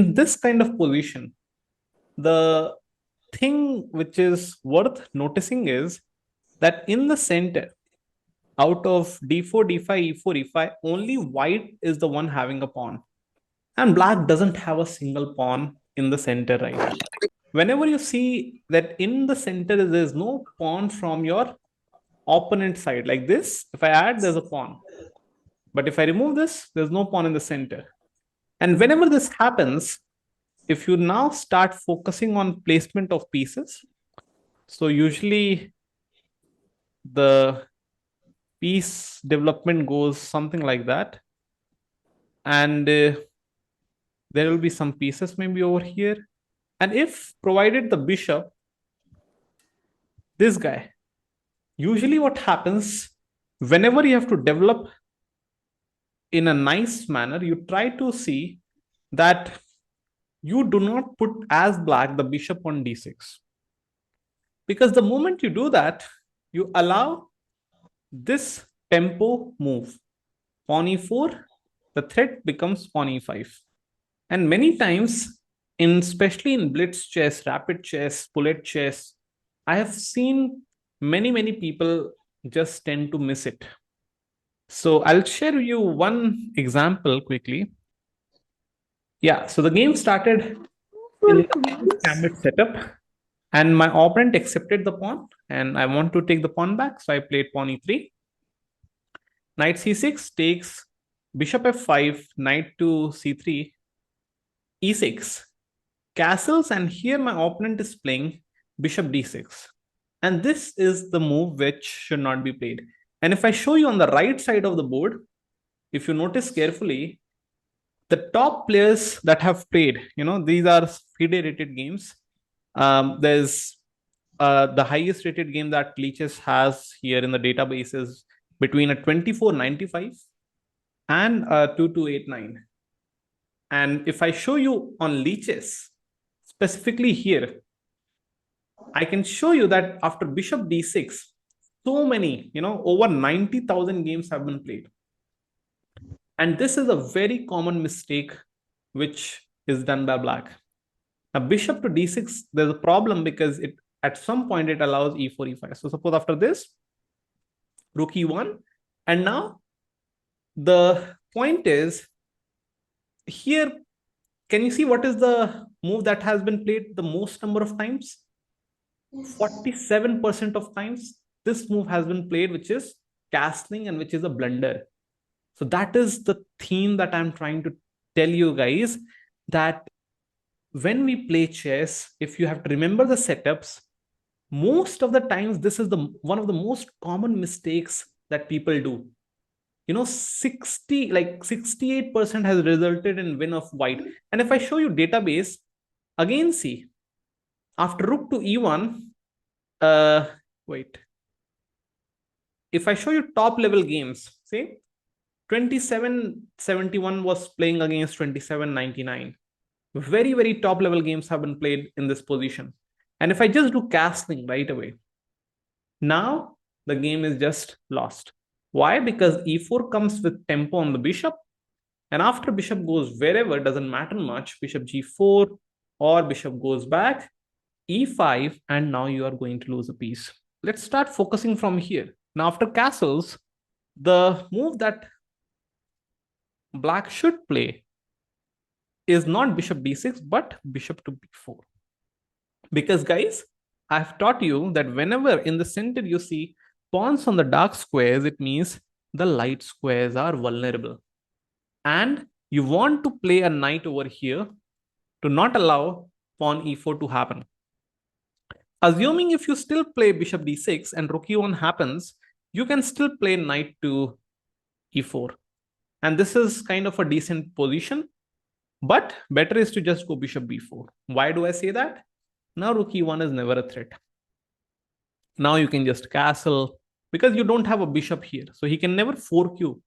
In this kind of position, the thing which is worth noticing is that in the center, out of d4, d5, e4, e5, only white is the one having a pawn. And black doesn't have a single pawn in the center, right? Whenever you see that in the center, there's no pawn from your opponent side. Like this, if I add, there's a pawn. But if I remove this, there's no pawn in the center. And whenever this happens, if you now start focusing on placement of pieces, so usually the piece development goes something like that. And there will be some pieces maybe over here. And if provided the bishop, this guy, usually what happens whenever you have to develop in a nice manner, you try to see that you do not put as black the bishop on d6. Because the moment you do that, you allow this tempo move. Pawn e4, the threat becomes pawn e5. And many times, especially in blitz chess, rapid chess, bullet chess, I have seen many people just tend to miss it. So I'll share you one example quickly. Yeah, so the game started in gambit setup, and my opponent accepted the pawn, and I want to take the pawn back, so I played pawn e3. Knight c6 takes bishop f5, knight to c3, e6, castles, and here my opponent is playing bishop d6. And this is the move which should not be played. And if I show you on the right side of the board, if you notice carefully, the top players that have played, these are FIDE rated games. There's the highest rated game that LiChess has here in the database is between a 2495 and a 2289. And if I show you on LiChess, specifically here, I can show you that after bishop d6, so many, over 90,000 games have been played. And this is a very common mistake which is done by black. Now, bishop to d6, there's a problem because it at some point it allows e4, e5. So suppose after this, rook e1. And now the point is here, can you see what is the move that has been played the most number of times? 47% of times this move has been played, which is castling and which is a blunder. So that is the theme that I'm trying to tell you guys, that when we play chess, if you have to remember the setups, most of the times this is one of the most common mistakes that people do. 68% has resulted in win of white. And if I show you database, again, see, after rook to e1, wait. If I show you top level games, say 2771 was playing against 2799. Very top level games have been played in this position. And if I just do castling right away, now the game is just lost. Why? Because e4 comes with tempo on the bishop. And after bishop goes wherever, doesn't matter much, bishop g4 or bishop goes back, e5, and now you are going to lose a piece. Let's start focusing from here. Now, after castles, the move that black should play is not bishop d6, but bishop to b4. Because guys, I've taught you that whenever in the center you see pawns on the dark squares, it means the light squares are vulnerable. And you want to play a knight over here to not allow pawn e4 to happen. Assuming if you still play bishop d6 and rook e1 happens, you can still play knight to e4. And this is kind of a decent position, but better is to just go bishop b4. Why do I say that? Now rook e1 is never a threat. Now you can just castle because you don't have a bishop here. So he can never fork you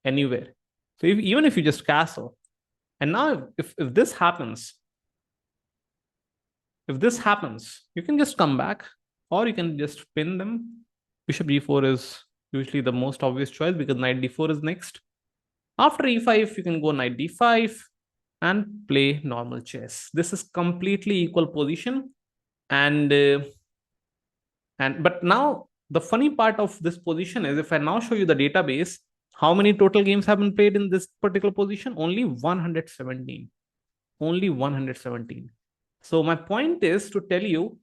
anywhere. So even if you just castle, and now if this happens, you can just come back or you can just pin them. Bishop g4 is usually the most obvious choice because knight d4 is next. After e5, you can go knight d5. and play normal chess. This is completely equal position. And but now the funny part of this position is, if I now show you the database, how many total games have been played in this particular position? Only 117. Only 117. So my point is to tell you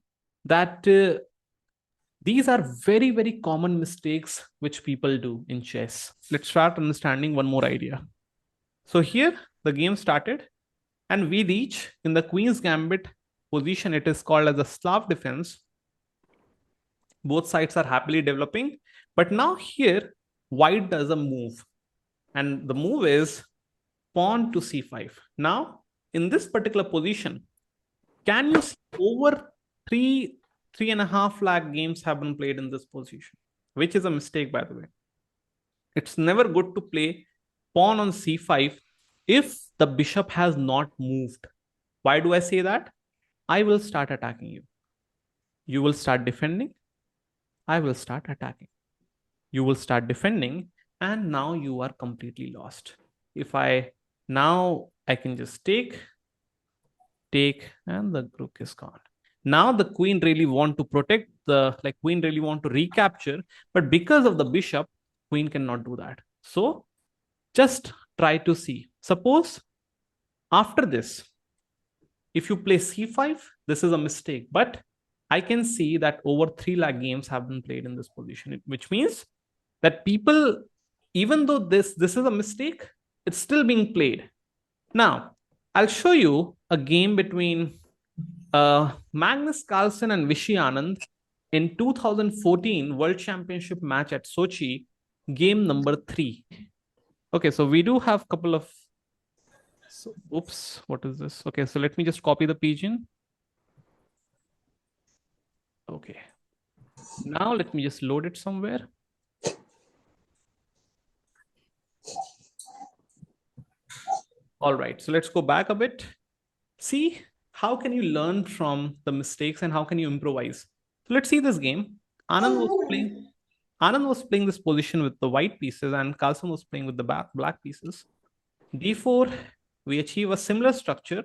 that these are very, very common mistakes which people do in chess. Let's start understanding one more idea. So here the game started, and we reach in the Queen's Gambit position. It is called as a Slav defense. Both sides are happily developing. But now here, white does a move. And the move is pawn to c5. Now, in this particular position, can you see over 3.5 lakh games have been played in this position, which is a mistake, by the way. It's never good to play pawn on c5 if the bishop has not moved. Why do I say that? I will start attacking you. You will start defending. I will start attacking. You will start defending, and now you are completely lost. If I now I can just take, and the rook is gone. Now the queen really want to protect the, like queen really want to recapture, but because of the bishop, queen cannot do that. So just try to see. Suppose after this, if you play c5, this is a mistake, but I can see that over 3 lakh games have been played in this position, which means that people, even though this is a mistake, it's still being played. Now, I'll show you a game between Magnus Carlsen and Vishy Anand in 2014 World Championship match at Sochi, game number 3. Okay, so we do have a couple of... So, oops, what is this? Okay, so let me just copy the pigeon. Okay. Now let me just load it somewhere. All right, so let's go back a bit. See, how can you learn from the mistakes and how can you improvise? So let's see this game. Anand was playing this position with the white pieces, and Carlsen was playing with the black pieces. D4, we achieve a similar structure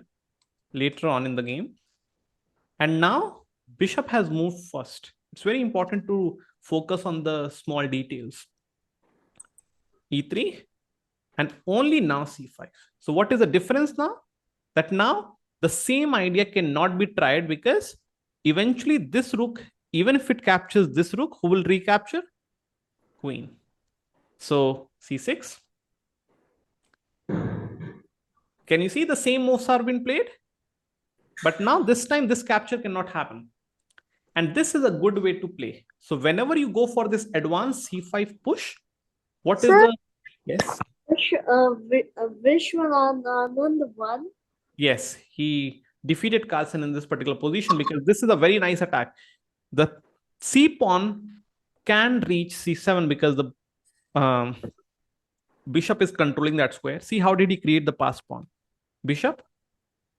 later on in the game. And now bishop has moved first. It's very important to focus on the small details. E3, and only now c5. So what is the difference now? That now the same idea cannot be tried, because eventually this rook, even if it captures this rook, who will recapture? Queen. So c6. Can you see the same moves are being played? But now this time this capture cannot happen. And this is a good way to play. So whenever you go for this advanced c5 push, what is the... Yes? Vishwananand won. Yes, he defeated Carlsen in this particular position because this is a very nice attack. The c pawn can reach c7 because the bishop is controlling that square. See, how did he create the pass pawn? Bishop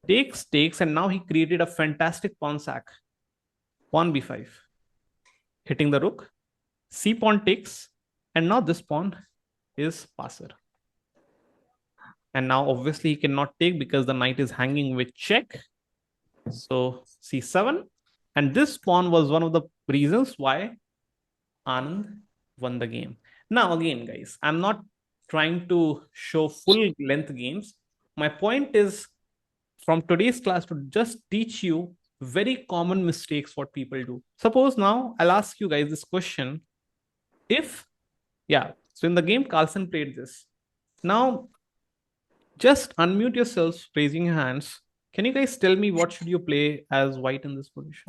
takes, and now he created a fantastic pawn sack. Pawn b5, hitting the rook. C pawn takes, and now this pawn is passer. And now obviously he cannot take because the knight is hanging with check. So c7, and this pawn was one of the reasons why Anand won the game. Now again, guys, I'm not trying to show full length games. My point is, from today's class, to just teach you very common mistakes what people do. Suppose now I'll ask you guys this question. If, yeah, so in the game Carlsen played this. Now just unmute yourselves, raising your hands. Can you guys tell me what should you play as white in this position?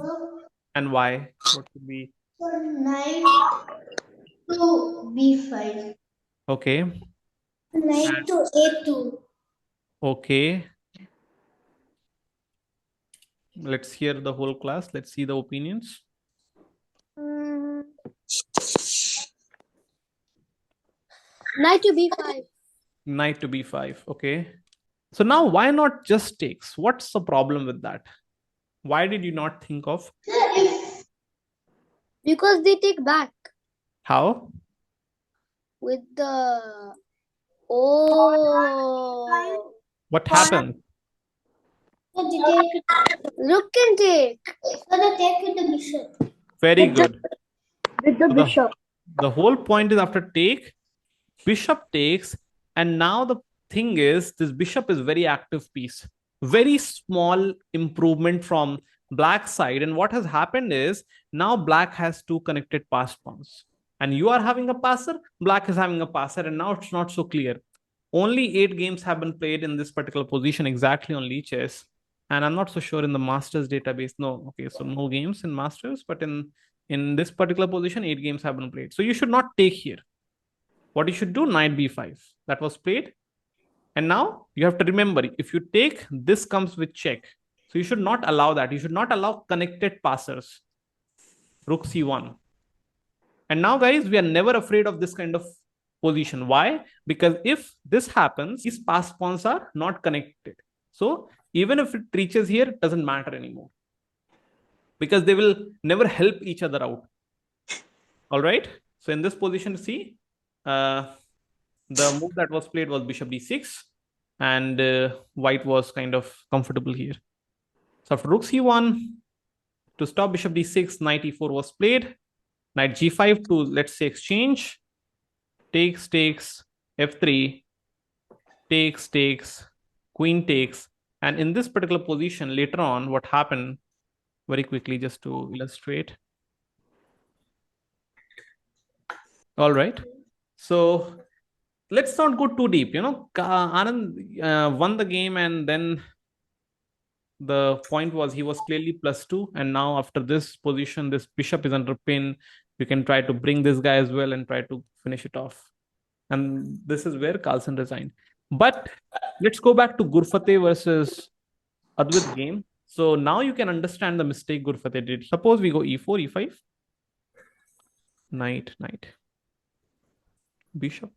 And why? What would be? Knight to b5. Okay. Knight to a2. Okay. Let's hear the whole class. Let's see the opinions. Knight to b5. Knight to b5. Okay. So now why not just takes? What's the problem with that? Why did you not think of? Because they take back. How? With the... Oh. What happened? Rook can take. So they take with the bishop. Very good. With the So the whole point is after take, bishop takes, and now the thing is this bishop is very active piece. Very small improvement from black side. And what has happened is now black has two connected pass pawns. And you are having a passer, black is having a passer, and now it's not so clear. Only 8 games have been played in this particular position exactly on LiChess. And I'm not so sure in the Masters database. No, okay, so no games in Masters, but in this particular position, 8 games have been played. So you should not take here. What you should do, knight b5. That was played. And now you have to remember, if you take, this comes with check. So you should not allow that. You should not allow connected passers. Rook c1. And now, guys, we are never afraid of this kind of position. Why? Because if this happens, these pass pawns are not connected. So even if it reaches here, it doesn't matter anymore. Because they will never help each other out. All right. So in this position, see, the move that was played was bishop d6. And white was kind of comfortable here. So after rook c1, to stop bishop d6, knight e4 was played. Knight g5 to, let's say, exchange. Takes, f3, takes, queen takes. And in this particular position, later on, what happened, very quickly, just to illustrate. All right. So let's not go too deep. Anand won the game, and then the point was he was clearly +2. And now after this position, this bishop is under pin. You can try to bring this guy as well and try to finish it off. And this is where Carlsen resigned. But let's go back to Gurfateh versus Advait game. So now you can understand the mistake Gurfateh did. Suppose we go e4, e5, knight, bishop,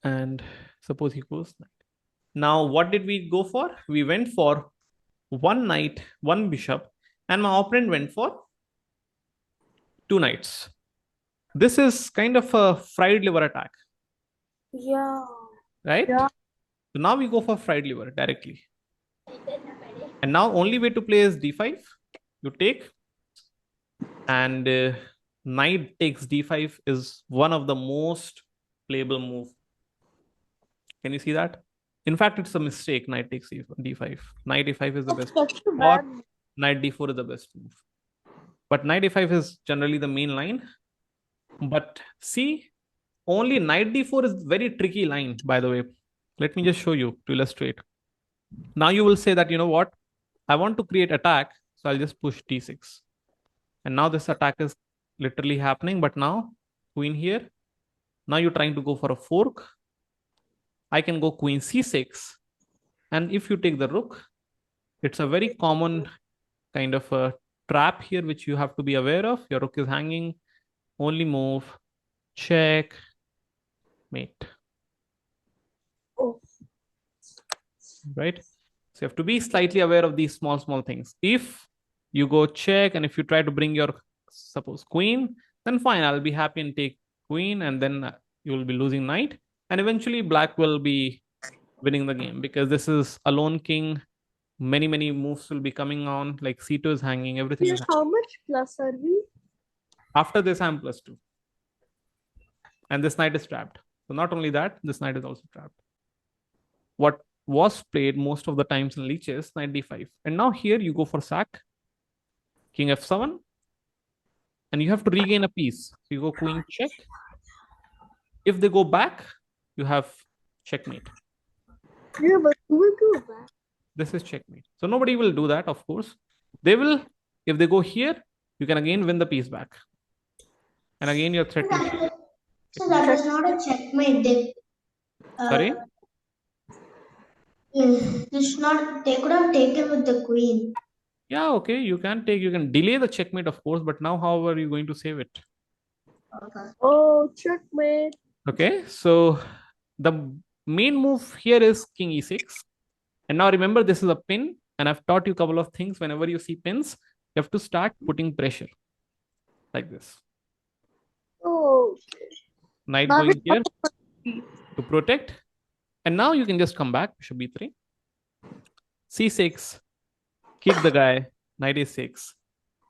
and suppose he goes knight. Now, what did we go for? We went for one knight, one bishop, and my opponent went for two knights. This is kind of a fried liver attack. Yeah. Right? Yeah. So now we go for fried liver directly. And now only way to play is d5. You take, and knight takes d5 is one of the most playable move. Can you see that? In fact, it's a mistake. Knight takes d5. Knight e5 is the best. Or knight d4 is the best move. But knight e5 is generally the main line. But see, only knight d4 is very tricky line, by the way. Let me just show you to illustrate. Now you will say that, you know what? I want to create attack, so I'll just push d6. And now this attack is literally happening, but now queen here. Now you're trying to go for a fork. I can go queen c6. And if you take the rook, it's a very common kind of a trap here, which you have to be aware of. Your rook is hanging. Only move, check, mate. Oh. Right? So you have to be slightly aware of these small things. If you go check, and if you try to bring your, suppose, queen, then fine, I'll be happy and take queen, and then you will be losing knight. And eventually black will be winning the game because this is a lone king. Many moves will be coming on, like c2 is hanging, everything is hanging. How much plus are we? After this, I'm +2. And this knight is trapped. So not only that, this knight is also trapped. What was played most of the times in LiChess, knight d5. And now here you go for sack, king f7, and you have to regain a piece. So you go queen check. If they go back, you have checkmate. Yeah, but who will go back? This is checkmate. So nobody will do that, of course. They will, if they go here, you can again win the piece back. And again, you're threatening. So that was not a checkmate. Sorry? They could have taken with the queen. Yeah, okay. You can delay the checkmate, of course, but now how are you going to save it? Okay. Oh, checkmate. Okay, so the main move here is king e6. And now remember, this is a pin, and I've taught you a couple of things. Whenever you see pins, you have to start putting pressure like this. Oh, Knight going here to protect. And now you can just come back, bishop b3. c6, kick the guy, knight a6,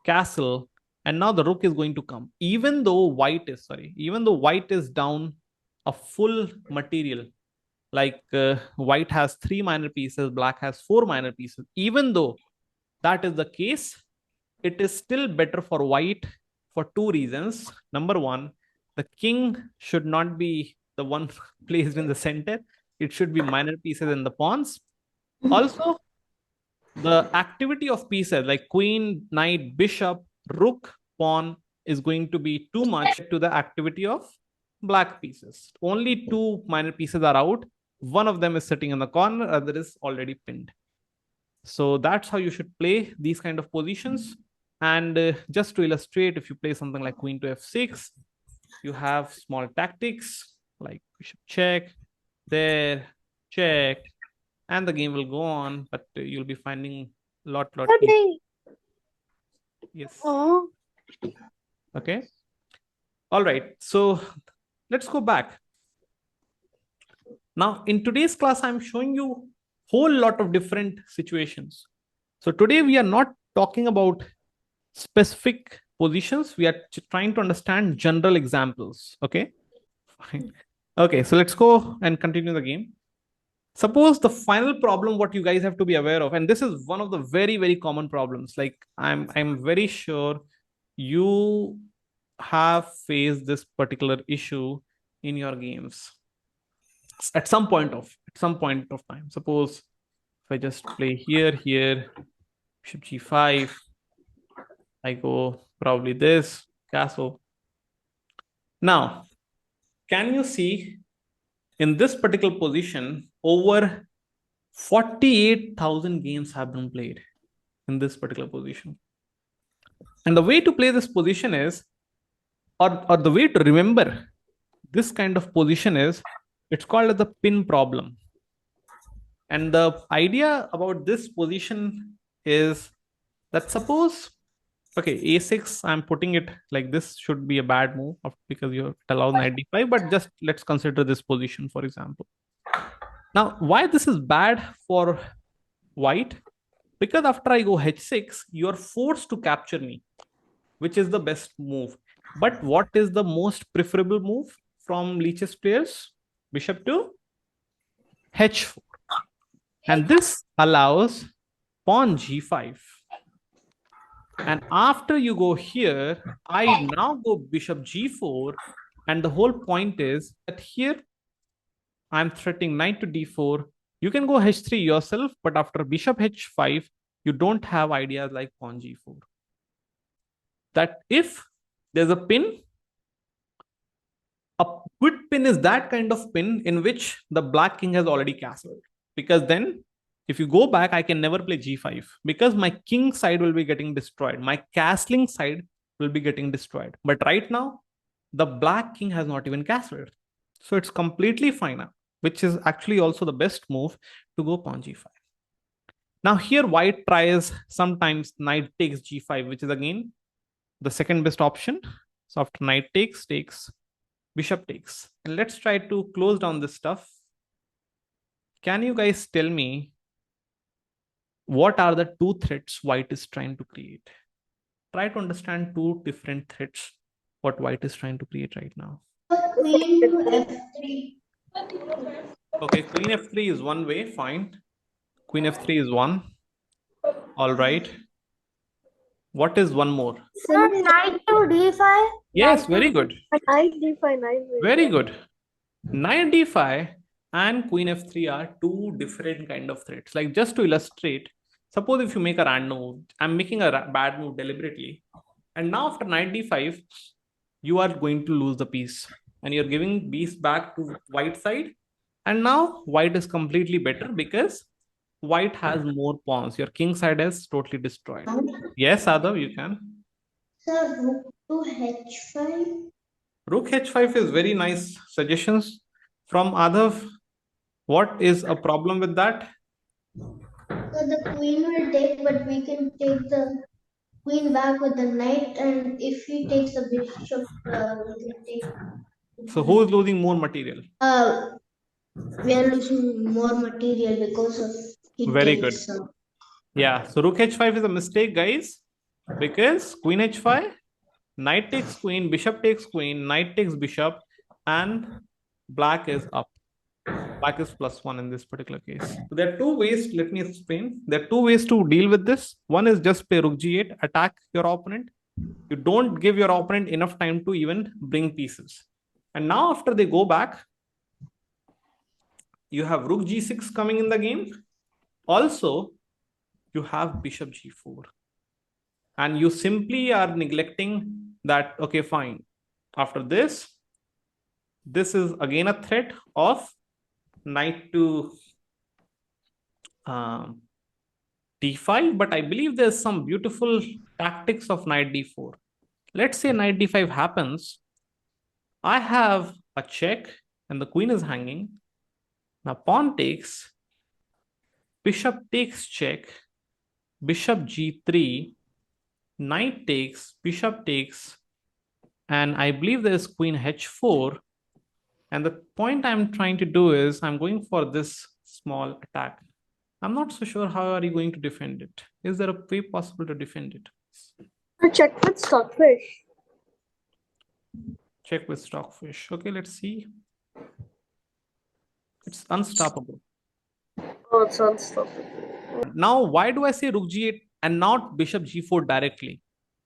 castle, and now the rook is going to come. Even though white is down a full material, like white has 3 minor pieces, black has 4 minor pieces. Even though that is the case, it is still better for white for 2 reasons. Number one, the king should not be the one placed in the center. It should be minor pieces in the pawns. Also, the activity of pieces like queen, knight, bishop, rook, pawn is going to be too much to the activity of black pieces. Only 2 minor pieces are out. One of them is sitting in the corner, other is already pinned. So that's how you should play these kind of positions. And just to illustrate, if you play something like queen to f6, you have small tactics like bishop check, there, check, and the game will go on, but you'll be finding lot. Yes. Oh. Okay. All right. So let's go back. Now, in today's class, I'm showing you whole lot of different situations. So today we are not talking about specific positions. We are trying to understand general examples. Okay. Fine. Okay. So let's go and continue the game. Suppose the final problem, what you guys have to be aware of, and this is one of the very, very common problems. Like I'm very sure you have faced this particular issue in your games at some point of time. Suppose if I just play here, bishop g5, I go probably this castle. Now, can you see in this particular position, over 48,000 games have been played in this particular position. And the way to play this position is, or the way to remember this kind of position is, it's called as the pin problem. And the idea about this position is that suppose, okay, a6, I'm putting it like this should be a bad move because you allow knight d5, but just let's consider this position, for example. Now, why this is bad for white? Because after I go h6, you're forced to capture me, which is the best move. But what is the most preferable move from LiChess players? Bishop to h4. And this allows pawn g5. And after you go here, I now go bishop g4. And the whole point is that here I'm threatening knight to d4. You can go h3 yourself, but after bishop h5, you don't have ideas like pawn g4. That if there's a pin, a good pin is that kind of pin in which the black king has already castled. Because then if you go back, I can never play g5 because my king side will be getting destroyed. My castling side will be getting destroyed. But right now, the black king has not even castled. So it's completely fine now, which is actually also the best move to go pawn g5. Now here white tries sometimes knight takes g5, which is again the second best option. So after knight takes, bishop takes. And let's try to close down this stuff. Can you guys tell me what are the two threats white is trying to create? Try to understand two different threats what white is trying to create right now. Queen to f3. Okay, queen f3 is one way, fine. Queen f3 is one. All right. What is one more? Sir, knight to d5. Yes, very good. Knight d5, knight d5. Very good. Knight d5 and queen f3 are two different kind of threats. Like just to illustrate, suppose if you make a random move, I'm making a bad move deliberately. And now after knight d5, you are going to lose the piece. And you're giving piece back to white side. And now white is completely better because white has more pawns. Your king side is totally destroyed. Yes, Adav, you can. Sir, rook to h5. Rook h5 is very nice suggestions from Adav. What is a problem with that? So the queen will take, but we can take the queen back with the knight, and if he takes the bishop, we can take. So who is losing more material? We are losing more material because of he Very takes. good. Yeah, so rook h5 is a mistake, guys, because queen h5, knight takes queen, bishop takes queen, knight takes bishop, and black is up. Black is +1 in this particular case. So there are two ways. Let me explain. There are two ways to deal with this. One is just play rook g8, attack your opponent. You don't give your opponent enough time to even bring pieces. And now after they go back, you have rook g6 coming in the game. Also, you have bishop g4. And you simply are neglecting that, okay, fine. After this is again a threat of knight to d5, but I believe there's some beautiful tactics of knight d4. Let's say knight d5 happens. I have a check and the queen is hanging. Now pawn takes, bishop takes check, bishop g3, knight takes, bishop takes, and I believe there's queen h4. And the point I'm trying to do is I'm going for this small attack. I'm not so sure how are you going to defend it. Is there a way possible to defend it? I check with stockfish. Check with stockfish. Okay, let's see. It's unstoppable. Oh, it's unstoppable. Now, why do I say rook g8 and not bishop g4 directly?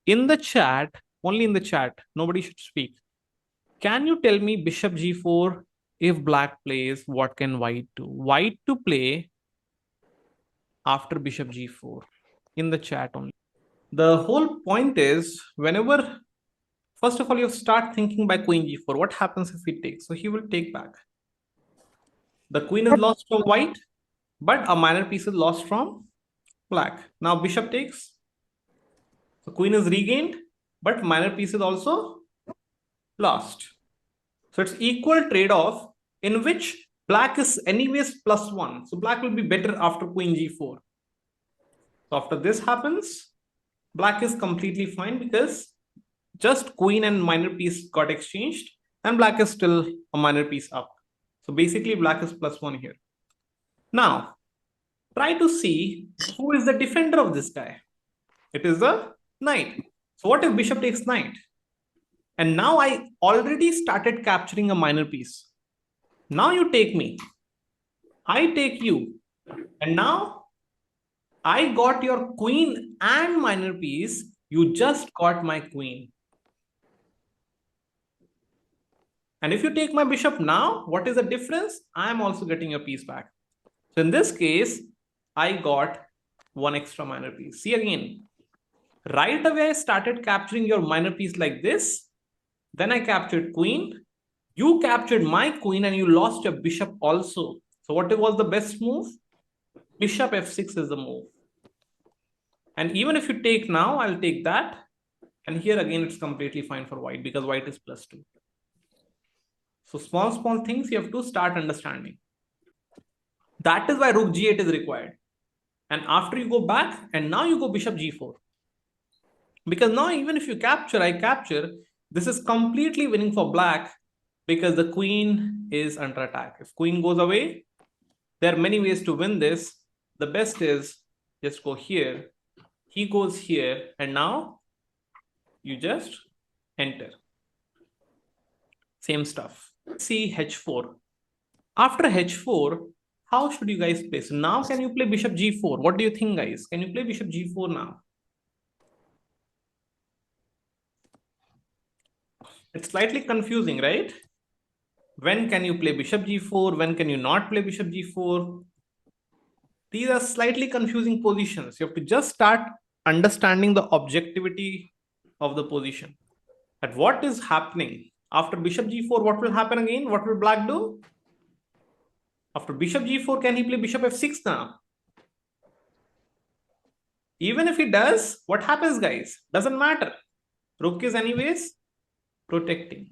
In the chat, only in the chat, nobody should speak. Can you tell me bishop g4, if black plays, what can white do? White to play after bishop g4 in the chat only. The whole point is whenever, first of all, you start thinking by queen g4, what happens if he takes? So he will take back. The queen is lost from white, but a minor piece is lost from black. Now bishop takes. So queen is regained, but minor piece is also lost. So it's equal trade-off in which black is anyways +1. So black will be better after queen g4. So after this happens, black is completely fine because just queen and minor piece got exchanged and black is still a minor piece up. So basically black is +1 here. Now, try to see who is the defender of this guy. It is the knight. So what if bishop takes knight? And now I already started capturing a minor piece. Now you take me. I take you. And now I got your queen and minor piece. You just got my queen. And if you take my bishop now, what is the difference? I'm also getting a piece back. So in this case, I got one extra minor piece. See again, right away I started capturing your minor piece like this. Then I captured queen. You captured my queen and you lost your bishop also. So what was the best move? Bishop f6 is the move. And even if you take now, I'll take that. And here again, it's completely fine for white because white is +2. So small things you have to start understanding. That is why rook g8 is required. And after you go back, and now you go bishop g4. Because now even if you capture, I capture, this is completely winning for black because the queen is under attack. If queen goes away, there are many ways to win this. The best is just go here. He goes here, and now you just enter. Same stuff. See h4. After h4, how should you guys play? So now can you play bishop g4? What do you think, guys? Can you play bishop g4 now? It's slightly confusing, right? When can you play bishop g4? When can you not play bishop g4? These are slightly confusing positions. You have to just start understanding the objectivity of the position. At what is happening? After bishop g4, what will happen again? What will black do? After bishop g4, can he play bishop f6 now? Even if he does, what happens, guys? Doesn't matter. Rook is anyways protecting.